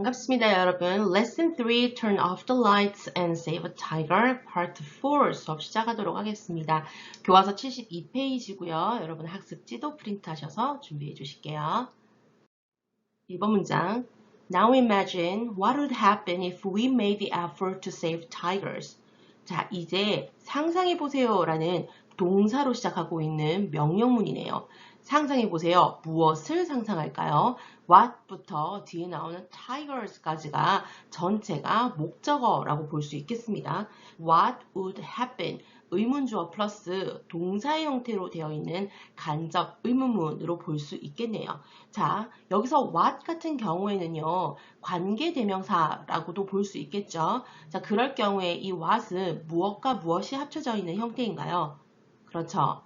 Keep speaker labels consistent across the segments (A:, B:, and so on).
A: 반갑습니다, 여러분. Lesson 3, Turn off the lights and save a tiger, Part 4 수업 시작하도록 하겠습니다. 교과서 72페이지고요. 여러분 학습지도 프린트하셔서 준비해 주실게요. 1번 문장. Now imagine what would happen if we made the effort to save tigers. 자, 이제 상상해 보세요 라는 동사로 시작하고 있는 명령문이네요. 상상해 보세요. 무엇을 상상할까요? what부터 뒤에 나오는 tigers까지가 전체가 목적어라고 볼 수 있겠습니다. What would happen? 의문주어 플러스 동사의 형태로 되어 있는 간접 의문문으로 볼 수 있겠네요. 자, 여기서 what 같은 경우에는요, 관계대명사라고도 볼 수 있겠죠. 자, 그럴 경우에 이 what은 무엇과 무엇이 합쳐져 있는 형태인가요? 그렇죠.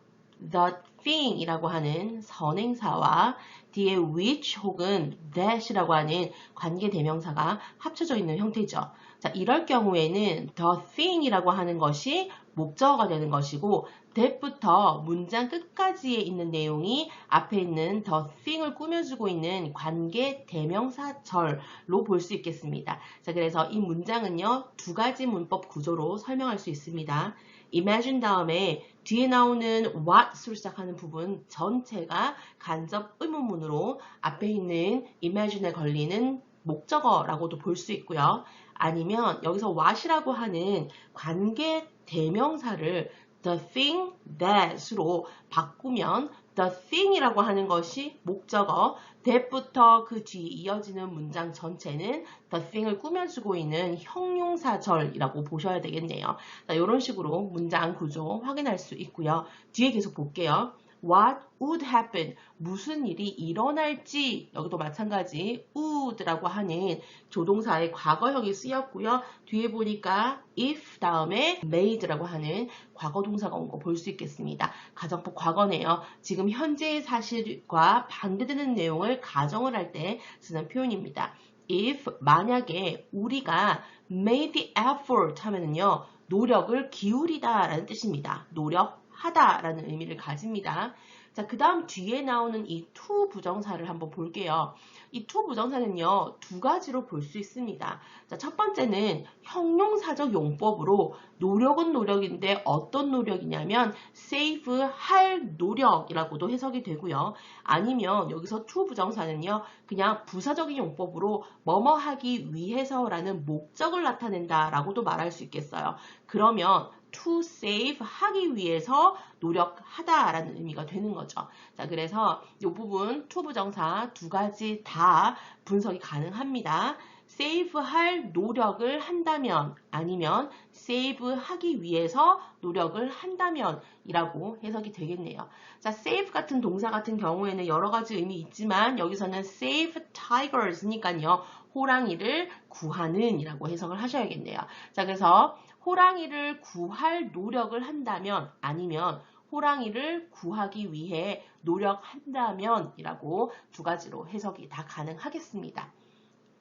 A: The thing 이라고 하는 선행사와 뒤에 which 혹은 that이라고 하는 관계대명사가 합쳐져 있는 형태죠. 자, 이럴 경우에는 the thing 이라고 하는 것이 목적어가 되는 것이고 that부터 문장 끝까지에 있는 내용이 앞에 있는 the thing을 꾸며주고 있는 관계대명사절로 볼 수 있겠습니다. 자, 그래서 이 문장은요, 두 가지 문법 구조로 설명할 수 있습니다. imagine 다음에 뒤에 나오는 what으로 시작하는 부분 전체가 간접 의문문으로 앞에 있는 imagine에 걸리는 목적어라고도 볼 수 있고요. 아니면 여기서 what이라고 하는 관계 대명사를 the thing that으로 바꾸면 the thing이라고 하는 것이 목적어, that부터 그 뒤에 이어지는 문장 전체는 the thing을 꾸며주고 있는 형용사절이라고 보셔야 되겠네요. 자, 이런 식으로 문장 구조 확인할 수 있고요. 뒤에 계속 볼게요. What would happen? 무슨 일이 일어날지, 여기도 마찬가지 would라고 하는 조동사의 과거형이 쓰였고요. 뒤에 보니까 if 다음에 made라고 하는 과거 동사가 온 거 볼 수 있겠습니다. 가정법 과거네요. 지금 현재의 사실과 반대되는 내용을 가정을 할 때 쓰는 표현입니다. if 만약에 우리가 made the effort 하면은요, 노력을 기울이다 라는 뜻입니다. 노력하다 라는 의미를 가집니다. 자, 그 다음 뒤에 나오는 이 to 부정사를 한번 볼게요. 이 to 부정사는요, 두 가지로 볼 수 있습니다. 자, 첫 번째는 형용사적 용법으로 노력은 노력인데 어떤 노력이냐면 save 할 노력이라고도 해석이 되고요. 아니면 여기서 to 부정사는요, 그냥 부사적인 용법으로 뭐뭐 하기 위해서라는 목적을 나타낸다 라고도 말할 수 있겠어요. 그러면 to save 하기 위해서 노력하다 라는 의미가 되는 거죠. 자, 그래서 이 부분 to 부정사 두 가지 다 분석이 가능합니다. save 할 노력을 한다면 아니면 save 하기 위해서 노력을 한다면 이라고 해석이 되겠네요. 자, save 같은 동사 같은 경우에는 여러 가지 의미 있지만 여기서는 save tigers니까요. 호랑이를 구하는 이라고 해석을 하셔야겠네요. 자, 그래서 호랑이를 구할 노력을 한다면 아니면 호랑이를 구하기 위해 노력한다면 이라고 두 가지로 해석이 다 가능하겠습니다.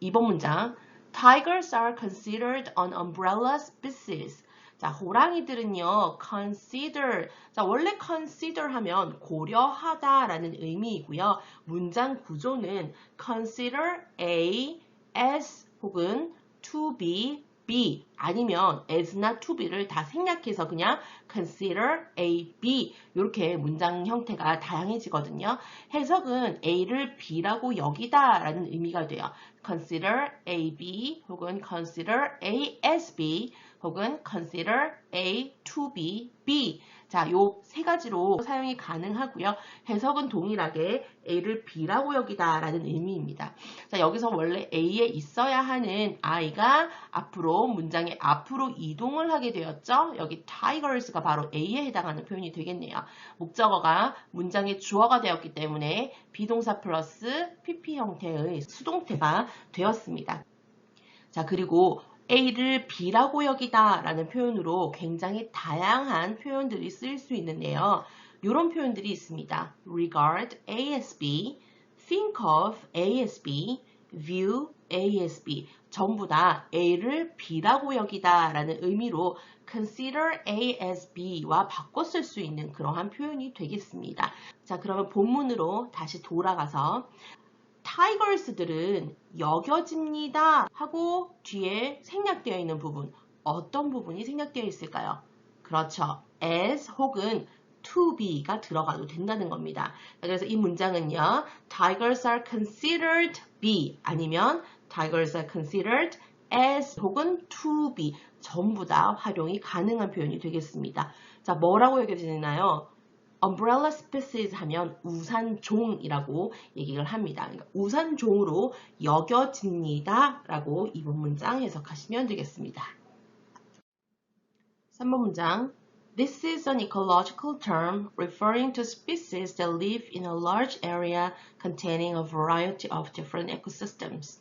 A: 2번 문장. Tigers are considered an umbrella species. 자, 호랑이들은요, consider. 자, 원래 consider 하면 고려하다 라는 의미이고요. 문장 구조는 consider A as 혹은 to be B 아니면 as나 to be를 다 생략해서 그냥 consider A, B 이렇게 문장 형태가 다양해지거든요. 해석은 A를 B라고 여기다 라는 의미가 돼요. consider A, B 혹은 consider A as B 혹은 consider A to be B. 자, 요 세 가지로 사용이 가능하고요. 해석은 동일하게 A를 B라고 여기다 라는 의미입니다. 자, 여기서 원래 A에 있어야 하는 I가 앞으로 문장의 앞으로 이동을 하게 되었죠. 여기 tigers가 바로 A에 해당하는 표현이 되겠네요. 목적어가 문장의 주어가 되었기 때문에 비동사 플러스 PP 형태의 수동태가 되었습니다. 자, 그리고 A를 B라고 여기다 라는 표현으로 굉장히 다양한 표현들이 쓰일 수 있는데요. 이런 표현들이 있습니다. regard A as B, think of A as B, view A as B 전부 다 A를 B라고 여기다 라는 의미로 consider A as B와 바꿔 쓸 수 있는 그러한 표현이 되겠습니다. 자, 그러면 본문으로 다시 돌아가서 tigers들은 여겨집니다 하고 뒤에 생략되어 있는 부분, 어떤 부분이 생략되어 있을까요? 그렇죠. as 혹은 to be가 들어가도 된다는 겁니다. 그래서 이 문장은요. Tigers are considered be 아니면 Tigers are considered as 혹은 to be 전부 다 활용이 가능한 표현이 되겠습니다. 자, 뭐라고 여겨지나요? umbrella species 하면 우산종이라고 얘기를 합니다. 그러니까 우산종으로 여겨집니다 라고 이번 문장 해석하시면 되겠습니다. 3번 문장 This is an ecological term referring to species that live in a large area containing a variety of different ecosystems.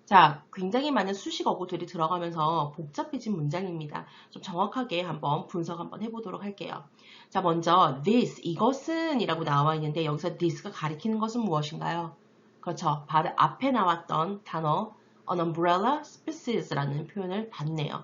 A: 자, 굉장히 많은 수식 어구들이 들어가면서 복잡해진 문장입니다. 좀 정확하게 한번 분석 한번 해보도록 할게요. 자, 먼저 this, 이것은 이라고 나와 있는데 여기서 this가 가리키는 것은 무엇인가요? 그렇죠. 바로 앞에 나왔던 단어 an umbrella species라는 표현을 받네요.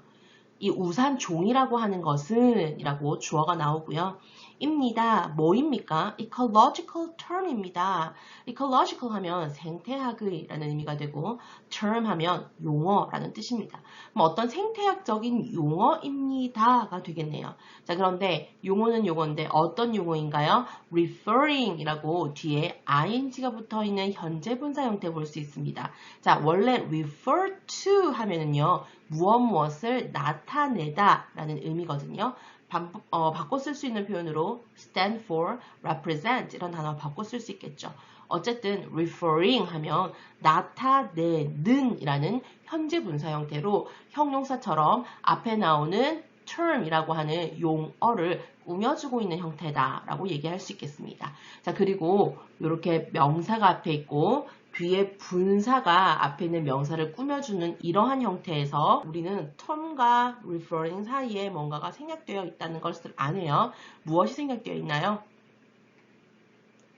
A: 이 우산종이라고 하는 것은 이라고 주어가 나오고요. 입니다. 뭐입니까? ecological term입니다. ecological 하면 생태학의 라는 의미가 되고 term 하면 용어라는 뜻입니다. 어떤 생태학적인 용어입니다가 되겠네요. 자, 그런데 용어는 용어인데 어떤 용어인가요? referring 이라고 뒤에 ing가 붙어 있는 현재 분사 형태 볼 수 있습니다. 자, 원래 refer to 하면은요. 무엇을 나타내다 라는 의미거든요. 바꿔 쓸 수 있는 표현으로 stand for, represent 이런 단어 바꿔 쓸 수 있겠죠. 어쨌든 referring 하면 나타내는 이라는 현재 분사 형태로 형용사처럼 앞에 나오는 term이라고 하는 용어를 꾸며주고 있는 형태다라고 얘기할 수 있겠습니다. 자, 그리고 이렇게 명사가 앞에 있고 뒤에 분사가 앞에 있는 명사를 꾸며주는 이러한 형태에서 우리는 term과 referring 사이에 뭔가가 생략되어 있다는 것을 아네요. 무엇이 생략되어 있나요?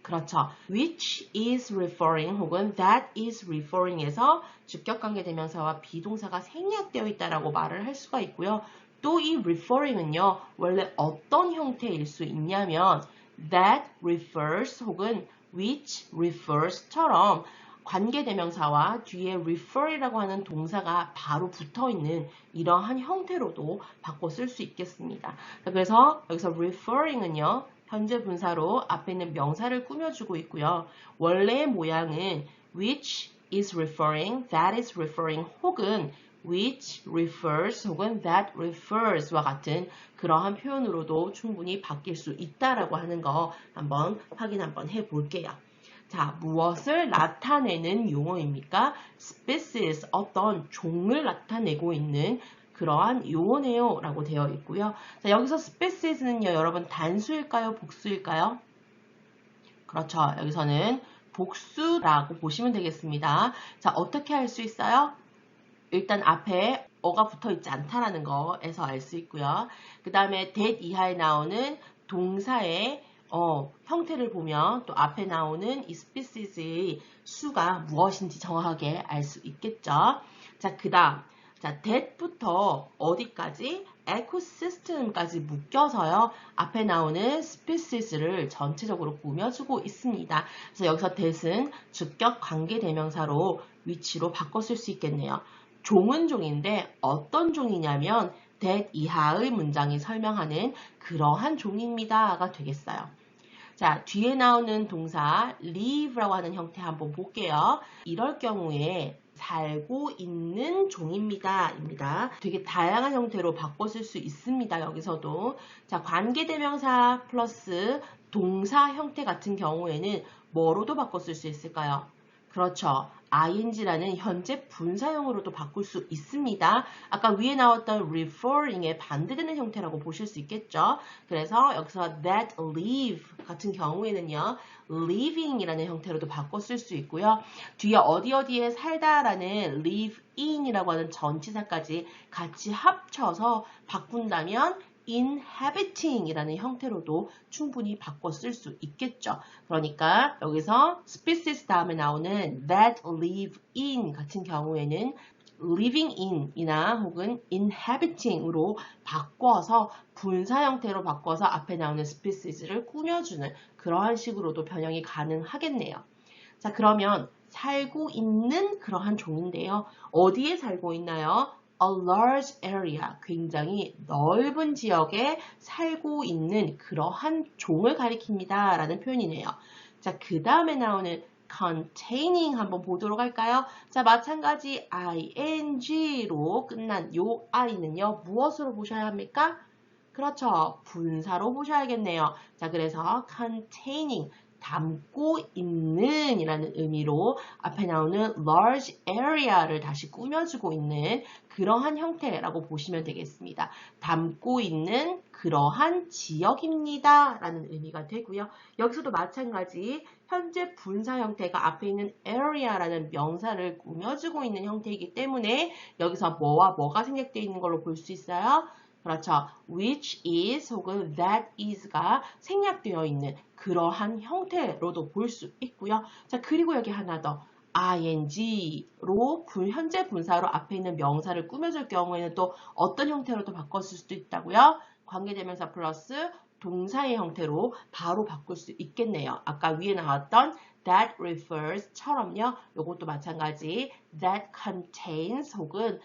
A: 그렇죠. which is referring 혹은 that is referring에서 주격관계대명사와 비동사가 생략되어 있다라고 말을 할 수가 있고요. 또 이 referring은요. 원래 어떤 형태일 수 있냐면 that refers 혹은 which refers처럼 관계대명사와 뒤에 refer이라고 하는 동사가 바로 붙어있는 이러한 형태로도 바꿔 쓸 수 있겠습니다. 그래서 여기서 referring은요. 현재 분사로 앞에 있는 명사를 꾸며주고 있고요. 원래의 모양은 which is referring, that is referring 혹은 which refers 혹은 that refers와 같은 그러한 표현으로도 충분히 바뀔 수 있다라고 하는 거 한번 확인 한번 해볼게요. 자, 무엇을 나타내는 용어입니까? species, 어떤 종을 나타내고 있는 그러한 용어네요 라고 되어 있고요. 자, 여기서 species는요, 여러분 단수일까요? 복수일까요? 그렇죠. 여기서는 복수라고 보시면 되겠습니다. 자, 어떻게 할 수 있어요? 일단 앞에 어가 붙어 있지 않다라는 거에서 알 수 있고요. 그 다음에 that 이하에 나오는 동사의 형태를 보면 또 앞에 나오는 이 species의 수가 무엇인지 정확하게 알 수 있겠죠. 자, 그 다음 자, that부터 어디까지? ecosystem까지 묶여서요. 앞에 나오는 species를 전체적으로 꾸며주고 있습니다. 그래서 여기서 that은 주격 관계대명사로 위치로 바꿔 쓸 수 있겠네요. 종은 종인데 어떤 종이냐면 that 이하의 문장이 설명하는 그러한 종입니다가 되겠어요. 자, 뒤에 나오는 동사 live라고 하는 형태 한번 볼게요. 이럴 경우에 살고 있는 종입니다. 입니다. 되게 다양한 형태로 바꿔 쓸 수 있습니다. 여기서도. 자, 관계대명사 플러스 동사 형태 같은 경우에는 뭐로도 바꿔 쓸 수 있을까요? 그렇죠. ing라는 현재 분사형으로도 바꿀 수 있습니다. 아까 위에 나왔던 referring의 반대되는 형태라고 보실 수 있겠죠. 그래서 여기서 that live 같은 경우에는요. living이라는 형태로도 바꿔 쓸 수 있고요. 뒤에 어디에 살다라는 live in이라고 하는 전치사까지 같이 합쳐서 바꾼다면 inhabiting 이라는 형태로도 충분히 바꿔 쓸 수 있겠죠. 그러니까 여기서 species 다음에 나오는 that live in 같은 경우에는 living in 이나 혹은 inhabiting으로 바꿔서 분사 형태로 바꿔서 앞에 나오는 species를 꾸며주는 그러한 식으로도 변형이 가능하겠네요. 자, 그러면 살고 있는 그러한 종인데요. 어디에 살고 있나요? A large area, 굉장히 넓은 지역에 살고 있는 그러한 종을 가리킵니다. 라는 표현이네요. 자, 그 다음에 나오는 containing 한번 보도록 할까요? 자, 마찬가지 ing로 끝난 요 i는요, 무엇으로 보셔야 합니까? 그렇죠. 분사로 보셔야겠네요. 자, 그래서 containing, 담고 있는 이라는 의미로 앞에 나오는 large area를 다시 꾸며주고 있는 그러한 형태라고 보시면 되겠습니다. 담고 있는 그러한 지역입니다. 라는 의미가 되고요. 여기서도 마찬가지 현재 분사 형태가 앞에 있는 area라는 명사를 꾸며주고 있는 형태이기 때문에 여기서 뭐와 뭐가 생략되어 있는 걸로 볼 수 있어요? 그렇죠. which is 혹은 that is가 생략되어 있는 그러한 형태로도 볼 수 있고요. 자, 그리고 여기 하나 더. ing로 현재 분사로 앞에 있는 명사를 꾸며줄 경우에는 또 어떤 형태로도 바꿨을 수도 있다고요. 관계대명사 플러스 동사의 형태로 바로 바꿀 수 있겠네요. 아까 위에 나왔던 that refers처럼요. 이것도 마찬가지 that contains 혹은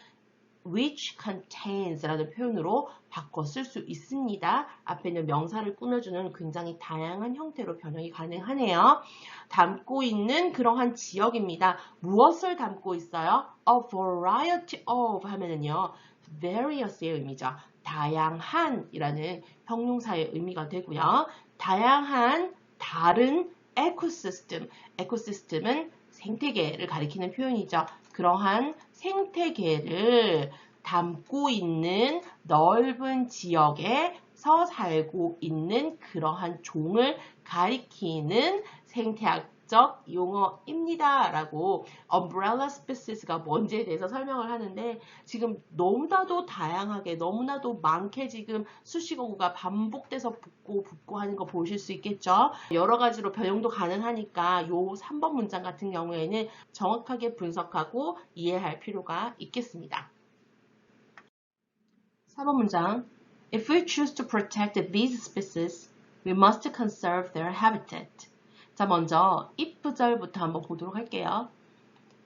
A: which contains라는 표현으로 바꿔 쓸 수 있습니다. 앞에 있는 명사를 꾸며주는 굉장히 다양한 형태로 변형이 가능하네요. 담고 있는 그러한 지역입니다. 무엇을 담고 있어요? A variety of 하면은요, various의 의미죠. 다양한이라는 형용사의 의미가 되고요. 다양한 다른 에코시스템, 에코시스템은 생태계를 가리키는 표현이죠. 그러한 생태계를 담고 있는 넓은 지역에서 살고 있는 그러한 종을 가리키는 생태학적 용어입니다. 라고 umbrella species가 뭔지에 대해서 설명을 하는데 지금 너무나도 다양하게 너무나도 많게 지금 수식어구가 반복돼서 붙고 하는 거 보실 수 있겠죠. 여러 가지로 변형도 가능하니까 요 3번 문장 같은 경우에는 정확하게 분석하고 이해할 필요가 있겠습니다. 4번 문장 If we choose to protect these species, we must conserve their habitat. 자, 먼저 if 절부터 한번 보도록 할게요.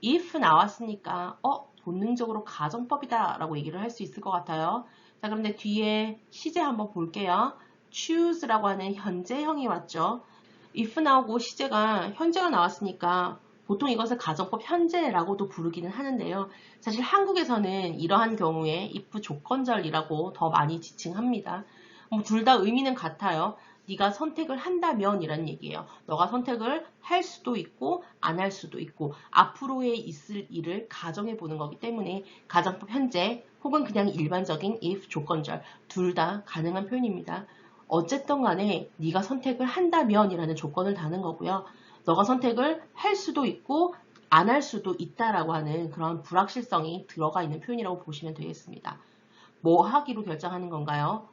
A: if 나왔으니까 본능적으로 가정법이다 라고 얘기를 할 수 있을 것 같아요. 자, 그런데 뒤에 시제 한번 볼게요. choose라고 하는 현재형이 왔죠. if 나오고 시제가 현재가 나왔으니까 보통 이것을 가정법 현재라고도 부르기는 하는데요. 사실 한국에서는 이러한 경우에 if 조건절이라고 더 많이 지칭합니다. 둘 다 의미는 같아요. 네가 선택을 한다면 이란 얘기예요. 너가 선택을 할 수도 있고 안 할 수도 있고 앞으로에 있을 일을 가정해 보는 거기 때문에 가정법 현재 혹은 그냥 일반적인 if 조건절 둘 다 가능한 표현입니다. 어쨌든 간에 네가 선택을 한다면 이라는 조건을 다는 거고요. 너가 선택을 할 수도 있고 안 할 수도 있다라고 하는 그런 불확실성이 들어가 있는 표현이라고 보시면 되겠습니다. 뭐 하기로 결정하는 건가요?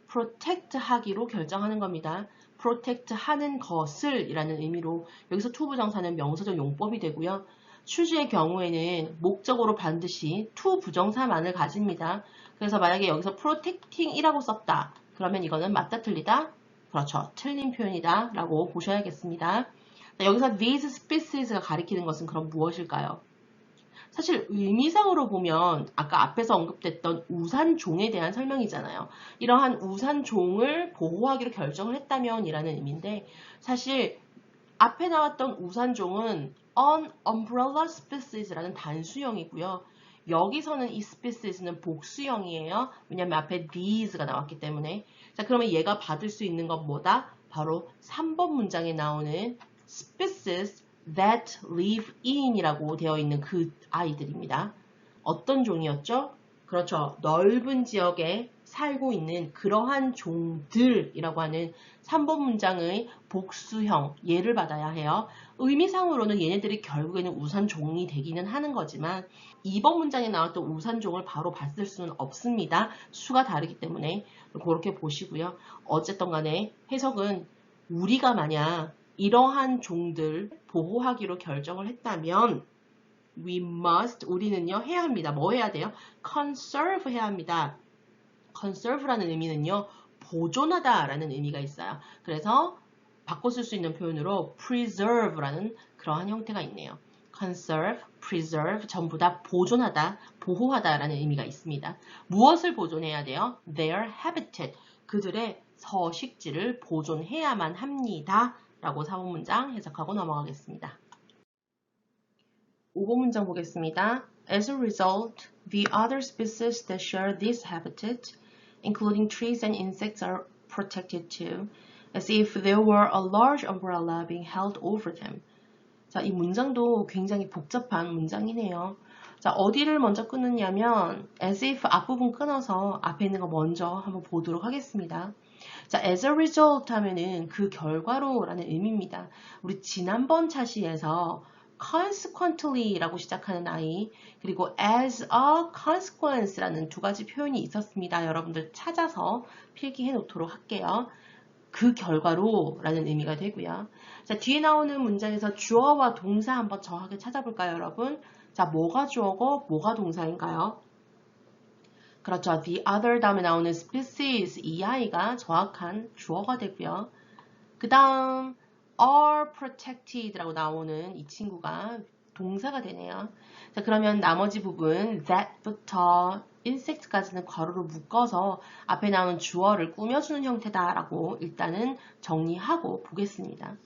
A: protect 하기로 결정하는 겁니다. protect 하는 것을 이라는 의미로 여기서 to 부정사는 명사적 용법이 되고요. choose의 경우에는 목적으로 반드시 to 부정사만을 가집니다. 그래서 만약에 여기서 protecting 이라고 썼다. 그러면 이거는 맞다 틀리다? 그렇죠. 틀린 표현이다 라고 보셔야겠습니다. 여기서 these species가 가리키는 것은 그럼 무엇일까요? 사실 의미상으로 보면 아까 앞에서 언급됐던 우산종에 대한 설명이잖아요. 이러한 우산종을 보호하기로 결정을 했다면 이라는 의미인데 사실 앞에 나왔던 우산종은 an umbrella species라는 단수형이고요. 여기서는 이 species는 복수형이에요. 왜냐하면 앞에 these가 나왔기 때문에. 자, 그러면 얘가 받을 수 있는 건 뭐다? 바로 3번 문장에 나오는 species that live in 이라고 되어 있는 그 아이들입니다. 어떤 종이었죠? 그렇죠. 넓은 지역에 살고 있는 그러한 종들이라고 하는 3번 문장의 복수형 예를 받아야 해요. 의미상으로는 얘네들이 결국에는 우산종이 되기는 하는 거지만 2번 문장에 나왔던 우산종을 바로 봤을 수는 없습니다. 수가 다르기 때문에 그렇게 보시고요. 어쨌든 간에 해석은 우리가 만약 이러한 종들 보호하기로 결정을 했다면 we must, 우리는요 해야 합니다. 뭐 해야 돼요? conserve 해야 합니다. conserve라는 의미는요 보존하다 라는 의미가 있어요. 그래서 바꿔 쓸 수 있는 표현으로 preserve라는 그러한 형태가 있네요. conserve, preserve 전부 다 보존하다, 보호하다라는 의미가 있습니다. 무엇을 보존해야 돼요? Their habitat, 그들의 서식지를 보존해야만 합니다. 라고 4번 문장 해석하고 넘어가겠습니다. 5번 문장 보겠습니다. As a result, the other species that share this habitat, including trees and insects, are protected too, as if there were a large umbrella being held over them. 자, 이 문장도 굉장히 복잡한 문장이네요. 자, 어디를 먼저 끊느냐면 as if 앞부분 끊어서 앞에 있는 거 먼저 한번 보도록 하겠습니다. 자, as a result 하면은 그 결과로 라는 의미입니다. 우리 지난번 차시에서 consequently 라고 시작하는 아이, 그리고 as a consequence 라는 두 가지 표현이 있었습니다. 여러분들 찾아서 필기해 놓도록 할게요. 그 결과로 라는 의미가 되고요. 자, 뒤에 나오는 문장에서 주어와 동사 한번 정확하게 찾아볼까요, 여러분? 자, 뭐가 주어고 뭐가 동사인가요? 그렇죠. The other 다음에 나오는 species, 이 아이가 정확한 주어가 되고요. 그 다음 are protected라고 나오는 이 친구가 동사가 되네요. 자, 그러면 나머지 부분 that부터 insect까지는 괄호로 묶어서 앞에 나오는 주어를 꾸며주는 형태다라고 일단은 정리하고 보겠습니다.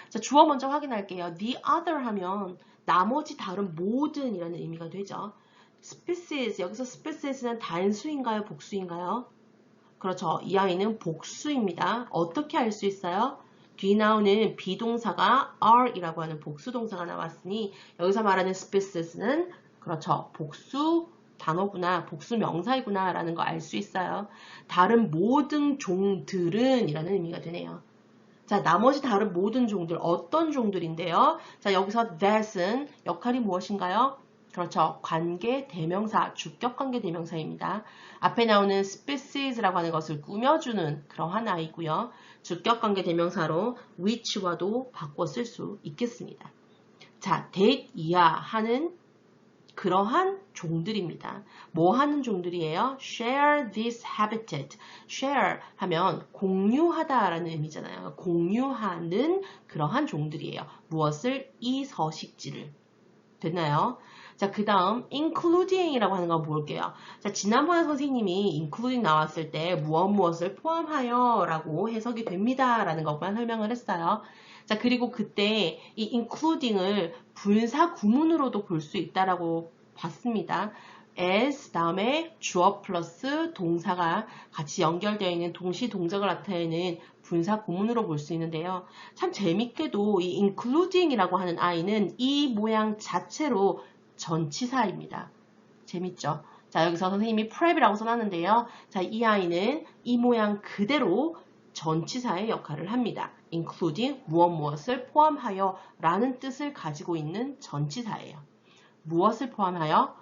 A: 자, 주어 먼저 확인할게요. The other 하면 나머지 다른 모든이라는 의미가 되죠. species, 여기서 species는 단수인가요? 복수인가요? 그렇죠. 이 아이는 복수입니다. 어떻게 알 수 있어요? 뒤 나오는 비동사가 are이라고 하는 복수동사가 나왔으니 여기서 말하는 species는 그렇죠. 복수 단어구나, 복수 명사이구나 라는 거 알 수 있어요. 다른 모든 종들은 이라는 의미가 되네요. 자, 나머지 다른 모든 종들, 어떤 종들인데요? 자, 여기서 that은 역할이 무엇인가요? 그렇죠. 관계 대명사, 주격 관계 대명사입니다. 앞에 나오는 species라고 하는 것을 꾸며주는 그러한 아이고요. 주격 관계 대명사로 which와도 바꿔 쓸 수 있겠습니다. 자, that 이하 하는 그러한 종들입니다. 뭐 하는 종들이에요? share this habitat. share 하면 공유하다라는 의미잖아요. 공유하는 그러한 종들이에요. 무엇을? 이 서식지를. 됐나요? 자, 그 다음 including이라고 하는 거 볼게요. 자, 지난번에 선생님이 including 나왔을 때 무엇을 포함하여 라고 해석이 됩니다 라는 것만 설명을 했어요. 자, 그리고 그때 이 including을 분사 구문으로도 볼 수 있다라고 봤습니다. as 다음에 주어 플러스 동사가 같이 연결되어 있는 동시 동작을 나타내는 분사 구문으로 볼 수 있는데요. 참 재밌게도 이 including이라고 하는 아이는 이 모양 자체로 전치사입니다. 재밌죠? 자, 여기서 선생님이 prep이라고 써놨는데요. 자, 이 아이는 이 모양 그대로 전치사의 역할을 합니다. including 무엇을 포함하여 라는 뜻을 가지고 있는 전치사예요. 무엇을 포함하여?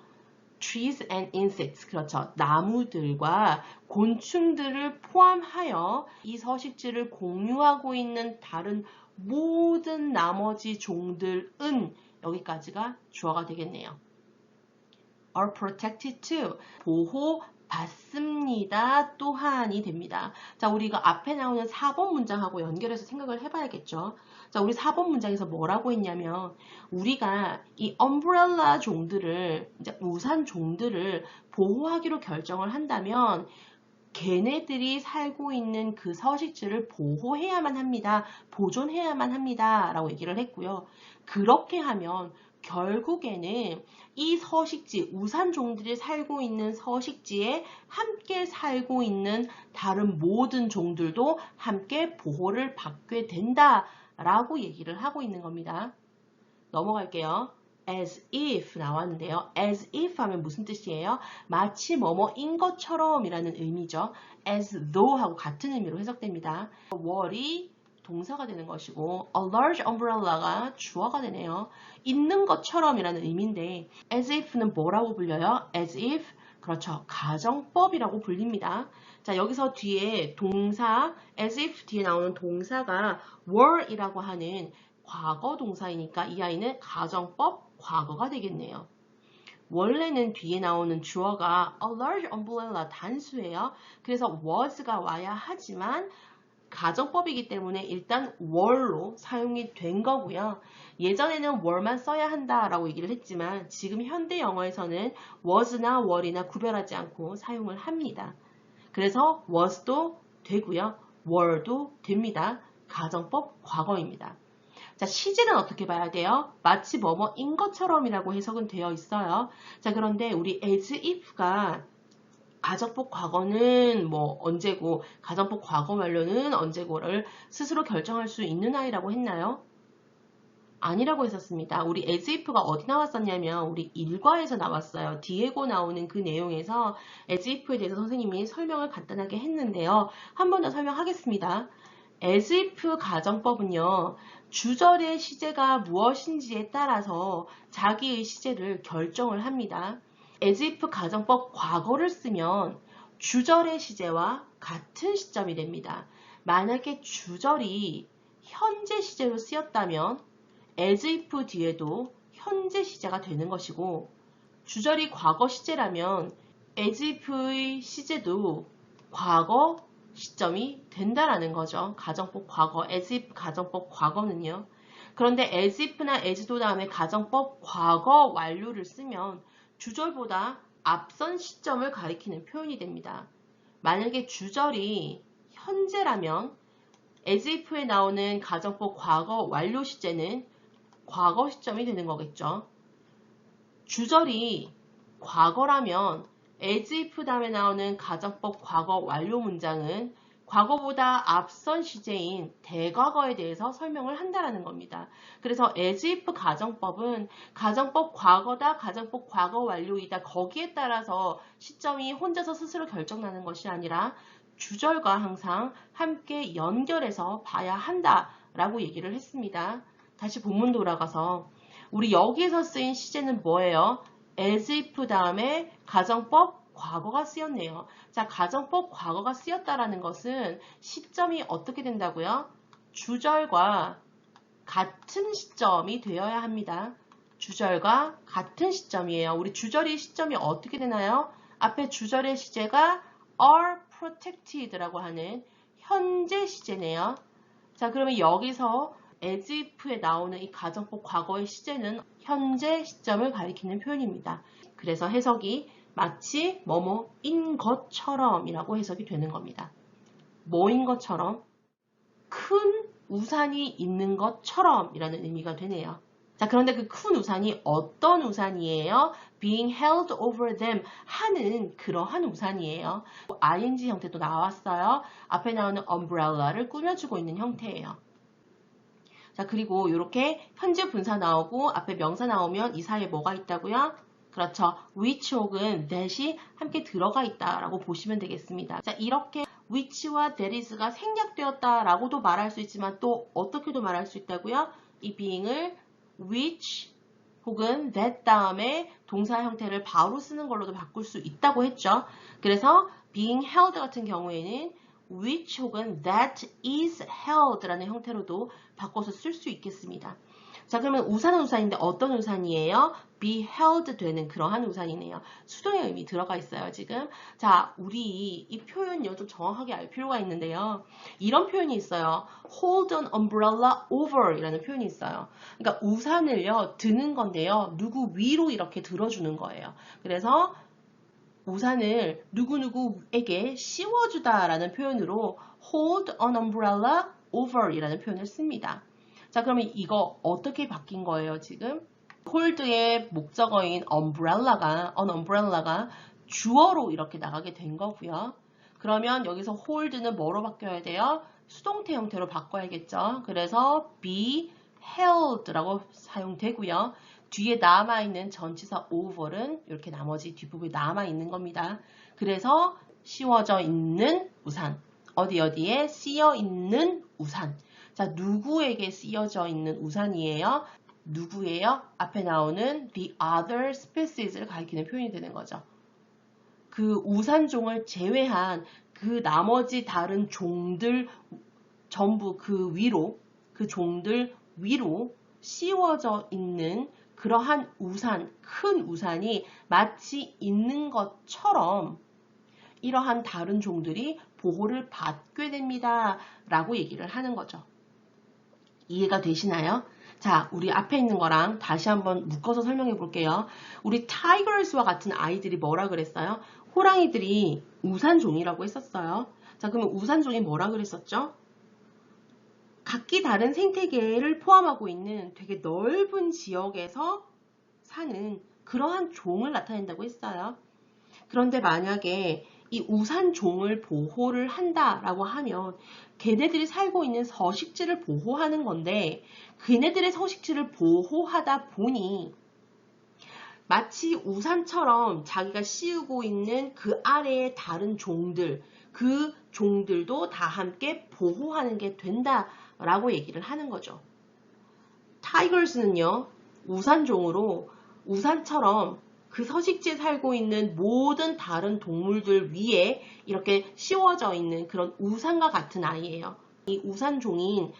A: trees and insects, 그렇죠. 나무들과 곤충들을 포함하여 이 서식지를 공유하고 있는 다른 모든 나머지 종들은 여기까지가 주어가 되겠네요. are protected too, 보호받습니다 또한이 됩니다. 자, 우리가 앞에 나오는 4번 문장하고 연결해서 생각을 해봐야겠죠. 자, 우리 4번 문장에서 뭐라고 했냐면 우리가 이 umbrella 종들을, 이제 우산 종들을 보호하기로 결정을 한다면 걔네들이 살고 있는 그 서식지를 보호해야만 합니다. 보존해야만 합니다. 라고 얘기를 했고요. 그렇게 하면 결국에는 이 서식지, 우산종들이 살고 있는 서식지에 함께 살고 있는 다른 모든 종들도 함께 보호를 받게 된다라고 얘기를 하고 있는 겁니다. 넘어갈게요. as if 나왔는데요. as if 하면 무슨 뜻이에요? 마치 뭐뭐인 것처럼 이라는 의미죠. as though 하고 같은 의미로 해석됩니다. were이 동사가 되는 것이고 a large umbrella가 주어가 되네요. 있는 것처럼 이라는 의미인데 as if는 뭐라고 불려요? as if, 그렇죠. 가정법이라고 불립니다. 자, 여기서 뒤에 동사 as if 뒤에 나오는 동사가 were이라고 하는 과거 동사이니까 이 아이는 가정법 과거가 되겠네요. 원래는 뒤에 나오는 주어가 a large umbrella 단수예요. 그래서 was가 와야 하지만 가정법이기 때문에 일단 were로 사용이 된 거고요. 예전에는 were만 써야 한다라고 얘기를 했지만 지금 현대 영어에서는 was나 were이나 구별하지 않고 사용을 합니다. 그래서 was도 되고요. were도 됩니다. 가정법 과거입니다. 자, 시제는 어떻게 봐야 돼요? 마치 뭐뭐인 것처럼이라고 해석은 되어 있어요. 자, 그런데 우리 as if가 가정법 과거는 뭐 언제고 가정법 과거 완료는 언제고를 스스로 결정할 수 있는 아이라고 했나요? 아니라고 했었습니다. 우리 as if가 어디 나왔었냐면 우리 일과에서 나왔어요. 디에고 나오는 그 내용에서 as if에 대해서 선생님이 설명을 간단하게 했는데요. 한 번 더 설명하겠습니다. as if 가정법은요. 주절의 시제가 무엇인지에 따라서 자기의 시제를 결정을 합니다. as if 가정법 과거를 쓰면 주절의 시제와 같은 시점이 됩니다. 만약에 주절이 현재 시제로 쓰였다면 as if 뒤에도 현재 시제가 되는 것이고 주절이 과거 시제라면 as if의 시제도 과거 시점이 된다라는 거죠. 가정법 과거, as if 가정법 과거는요. 그런데 as if나 as도 다음에 가정법 과거 완료를 쓰면 주절보다 앞선 시점을 가리키는 표현이 됩니다. 만약에 주절이 현재라면 as if에 나오는 가정법 과거 완료 시제는 과거 시점이 되는 거겠죠. 주절이 과거라면 as if 다음에 나오는 가정법 과거 완료 문장은 과거보다 앞선 시제인 대과거에 대해서 설명을 한다라는 겁니다. 그래서 as if 가정법은 가정법 과거다, 가정법 과거 완료이다 거기에 따라서 시점이 혼자서 스스로 결정나는 것이 아니라 주절과 항상 함께 연결해서 봐야 한다라고 얘기를 했습니다. 다시 본문 돌아가서 우리 여기에서 쓰인 시제는 뭐예요? as if 다음에 가정법 과거가 쓰였네요. 자, 가정법 과거가 쓰였다라는 것은 시점이 어떻게 된다고요? 주절과 같은 시점이 되어야 합니다. 주절과 같은 시점이에요. 우리 주절의 시점이 어떻게 되나요? 앞에 주절의 시제가 are protected라고 하는 현재 시제네요. 자, 그러면 여기서 as if에 나오는 이 가정법 과거의 시제는 현재 시점을 가리키는 표현입니다. 그래서 해석이 마치 뭐뭐인 것처럼 이라고 해석이 되는 겁니다. 뭐인 것처럼? 큰 우산이 있는 것처럼 이라는 의미가 되네요. 자, 그런데 그 큰 우산이 어떤 우산이에요? being held over them 하는 그러한 우산이에요. ing 형태도 나왔어요. 앞에 나오는 umbrella를 꾸며주고 있는 형태예요. 자, 그리고 이렇게 현재 분사 나오고 앞에 명사 나오면 이 사이에 뭐가 있다고요? 그렇죠. which 혹은 that이 함께 들어가 있다라고 보시면 되겠습니다. 자, 이렇게 which와 that is가 생략되었다라고도 말할 수 있지만 또 어떻게도 말할 수 있다고요? 이 being을 which 혹은 that 다음에 동사 형태를 바로 쓰는 걸로도 바꿀 수 있다고 했죠. 그래서 being held 같은 경우에는 which 혹은 that is held라는 형태로도 바꿔서 쓸 수 있겠습니다. 자, 그러면 우산은 우산인데 어떤 우산이에요? be held 되는 그러한 우산이네요. 수동의 의미 들어가 있어요, 지금. 자, 우리 이 표현요, 좀 정확하게 알 필요가 있는데요. 이런 표현이 있어요. hold an umbrella over 이라는 표현이 있어요. 그러니까 우산을요, 드는 건데요. 누구 위로 이렇게 들어주는 거예요. 그래서 우산을 누구누구에게 씌워주다라는 표현으로 hold an umbrella over 이라는 표현을 씁니다. 자, 그러면 이거 어떻게 바뀐 거예요, 지금? hold의 목적어인 an umbrella가 주어로 이렇게 나가게 된 거고요. 그러면 여기서 hold는 뭐로 바뀌어야 돼요? 수동태 형태로 바꿔야겠죠. 그래서 be held라고 사용되고요. 뒤에 남아있는 전치사 over는 이렇게 나머지 뒷부분에 남아있는 겁니다. 그래서 씌워져 있는 우산, 어디에 쓰여 있는 우산. 자, 누구에게 쓰여져 있는 우산이에요? 누구예요? 앞에 나오는 the other species를 가리키는 표현이 되는 거죠. 그 우산종을 제외한 그 나머지 다른 종들 전부 그 종들 위로 씌워져 있는 그러한 우산, 큰 우산이 마치 있는 것처럼 이러한 다른 종들이 보호를 받게 됩니다. 라고 얘기를 하는 거죠. 이해가 되시나요? 자, 우리 앞에 있는 거랑 다시 한번 묶어서 설명해 볼게요. 우리 타이거스와 같은 아이들이 뭐라 그랬어요? 호랑이들이 우산종이라고 했었어요. 자, 그러면 우산종이 뭐라 그랬었죠? 각기 다른 생태계를 포함하고 있는 되게 넓은 지역에서 사는 그러한 종을 나타낸다고 했어요. 그런데 만약에 이 우산종을 보호를 한다라고 하면 걔네들이 살고 있는 서식지를 보호하는 건데 걔네들의 서식지를 보호하다 보니 마치 우산처럼 자기가 씌우고 있는 그 아래의 다른 종들, 그 종들도 다 함께 보호하는 게 된다라고 얘기를 하는 거죠. 타이거스는요, 우산종으로 우산처럼 그 서식지에 살고 있는 모든 다른 동물들 위에 이렇게 씌워져 있는 그런 우산과 같은 아이예요. 이 우산종인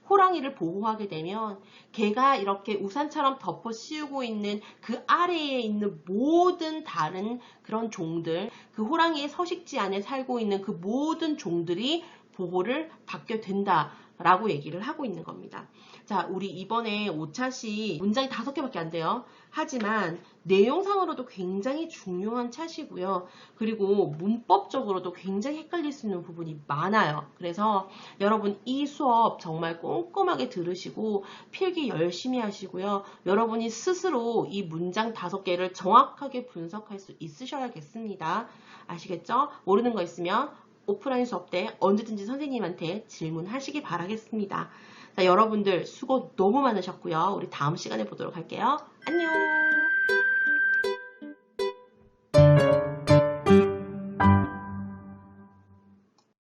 A: 호랑이를 보호하게 되면 걔가 이렇게 우산처럼 덮어 씌우고 있는 그 아래에 있는 모든 다른 그런 종들, 그 호랑이의 서식지 안에 살고 있는 그 모든 종들이 보호를 받게 된다라고 얘기를 하고 있는 겁니다. 자, 우리 이번에 5차시 문장이 5개밖에 안 돼요. 하지만 내용상으로도 굉장히 중요한 차시고요. 그리고 문법적으로도 굉장히 헷갈릴 수 있는 부분이 많아요. 그래서 여러분 이 수업 정말 꼼꼼하게 들으시고 필기 열심히 하시고요. 여러분이 스스로 이 문장 5개를 정확하게 분석할 수 있으셔야겠습니다. 아시겠죠? 모르는 거 있으면 오프라인 수업 때 언제든지 선생님한테 질문하시기 바라겠습니다. 자, 여러분들 수고 너무 많으셨고요. 우리 다음 시간에 보도록 할게요. 안녕!